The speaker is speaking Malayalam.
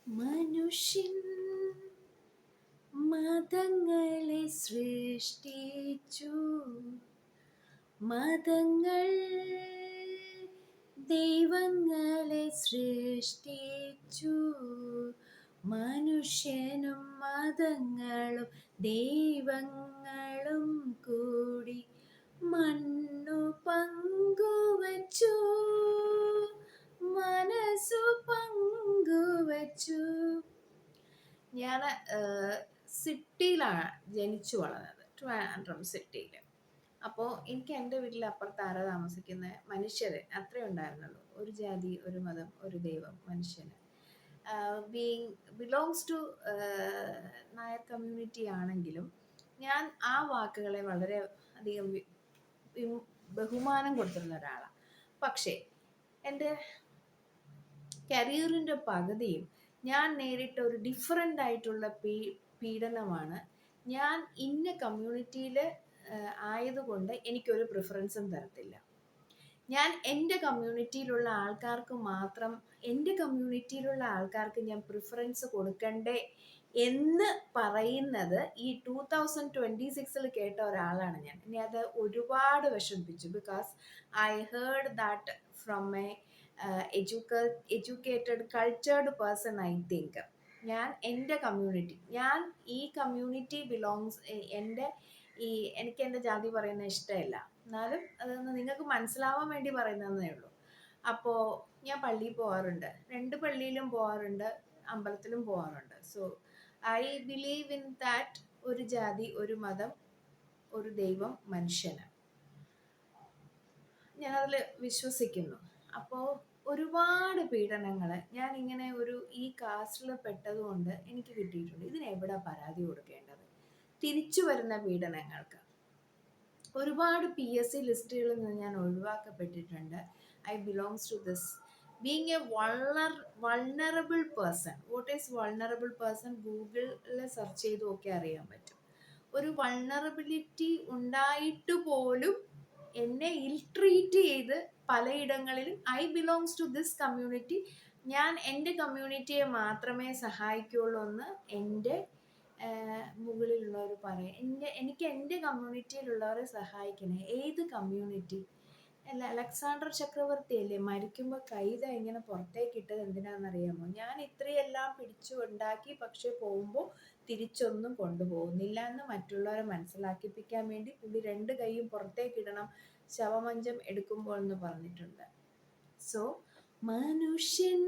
മനുഷ്യൻ മതങ്ങളെ സൃഷ്ടിച്ചു, മതങ്ങൾ ദൈവങ്ങളെ സൃഷ്ടിച്ചു. മനുഷ്യനും മതങ്ങളും ദൈവങ്ങളും കൂടി മണ്ണു പങ്കുവച്ചു, മനസ്സു പങ്കുവച്ചു. ഞാൻ സിറ്റിയിലാണ് ജനിച്ചു വളർന്നത്, ട്രിവാൻഡ്രം സിറ്റിയിൽ. അപ്പോൾ എനിക്ക് എൻ്റെ വീട്ടിൽ അപ്പുറത്ത് ആരാ താമസിക്കുന്നത്, മനുഷ്യർ അത്രേ ഉണ്ടായിരുന്നുള്ളൂ. ഒരു ജാതി, ഒരു മതം, ഒരു ദൈവം, മനുഷ്യന്. ബിലോങ്സ് ടു നായർ കമ്മ്യൂണിറ്റി ആണെങ്കിലും ഞാൻ ആ വാക്കുകളെ വളരെ അധികം ബഹുമാനം കൊടുത്തിരുന്ന ഒരാളാണ്. പക്ഷേ എൻ്റെ കരിയറിൻ്റെ പകുതിയും ഞാൻ നേരിട്ട ഒരു ഡിഫറൻ്റ് ആയിട്ടുള്ള പീഡനമാണ്. ഞാൻ ഇന്ന കമ്മ്യൂണിറ്റിയിൽ ആയതുകൊണ്ട് എനിക്കൊരു പ്രിഫറൻസും തരത്തില്ല. ഞാൻ എൻ്റെ കമ്മ്യൂണിറ്റിയിലുള്ള ആൾക്കാർക്ക് മാത്രം, എൻ്റെ കമ്മ്യൂണിറ്റിയിലുള്ള ആൾക്കാർക്ക് ഞാൻ പ്രിഫറൻസ് കൊടുക്കണ്ടേ എന്ന് പറയുന്നത് ഈ 2026 കേട്ട ഒരാളാണ് ഞാൻ. ഇനി അത് ഒരുപാട് വിഷമിപ്പിച്ചു. Because I heard that from a educated cultured person. I think എൻ്റെ കമ്മ്യൂണിറ്റി, ഞാൻ ഈ കമ്മ്യൂണിറ്റി ബിലോങ്സ്, എനിക്ക് എൻ്റെ ജാതി പറയുന്നത് ഇഷ്ടമല്ല, എന്നാലും അതൊന്ന് നിങ്ങൾക്ക് മനസ്സിലാവാൻ വേണ്ടി പറയുന്നതേ ഉള്ളൂ. അപ്പോൾ ഞാൻ പള്ളിയിൽ പോകാറുണ്ട്, 2 പള്ളിയിലും പോകാറുണ്ട്, അമ്പലത്തിലും പോകാറുണ്ട്. So I believe in that ഒരു ജാതി, ഒരു മതം, ഒരു ദൈവം, മനുഷ്യന്. ഞാനതിൽ വിശ്വസിക്കുന്നു. അപ്പോൾ ഒരുപാട് പീഡനങ്ങൾ ഞാൻ ഇങ്ങനെ ഈ കാസ്റ്റിൽ പെട്ടതുകൊണ്ട് എനിക്ക് കിട്ടിയിട്ടുണ്ട്. ഇതിനെവിടെ പരാതി കൊടുക്കേണ്ടത്? തിരിച്ചു വരുന്ന പീഡനങ്ങൾക്ക് ഒരുപാട് PSC ലിസ്റ്റുകളിൽ നിന്ന് ഞാൻ ഒഴിവാക്കപ്പെട്ടിട്ടുണ്ട്. I belongs to this being a vulnerable person. What is vulnerable person? ഗൂഗിളിൽ സെർച്ച് ചെയ്ത് നോക്കി അറിയാൻ പറ്റും. ഒരു വൾണറബിലിറ്റി ഉണ്ടായിട്ട് പോലും എന്നെ ഇൽട്രീറ്റ് ചെയ്ത് പലയിടങ്ങളിലും I belongs to this community, ഞാൻ എൻ്റെ കമ്മ്യൂണിറ്റിയെ മാത്രമേ സഹായിക്കുള്ളൂ എന്ന് എൻ്റെ മുകളിലുള്ളവർ പറയും. എനിക്ക് എൻ്റെ കമ്മ്യൂണിറ്റിയിലുള്ളവരെ സഹായിക്കണേ. ഏത് കമ്മ്യൂണിറ്റി? അല്ല, അലക്സാണ്ടർ ചക്രവർത്തി അല്ലേ മരിക്കുമ്പോൾ കൈത ഇങ്ങനെ പുറത്തേക്ക് ഇട്ടത് എന്തിനാണെന്നറിയാമോ? ഞാൻ ഇത്രയെല്ലാം പിടിച്ചു ഉണ്ടാക്കി, പക്ഷെ പോകുമ്പോൾ തിരിച്ചൊന്നും കൊണ്ടുപോകുന്നില്ല എന്ന് മറ്റുള്ളവരെ മനസ്സിലാക്കിപ്പിക്കാൻ വേണ്ടി പുള്ളി 2 കൈയും പുറത്തേക്ക് ഇടണം ശവമഞ്ചം എടുക്കുമ്പോൾ എന്ന് പറഞ്ഞിട്ടുണ്ട്. സോ മനുഷ്യൻ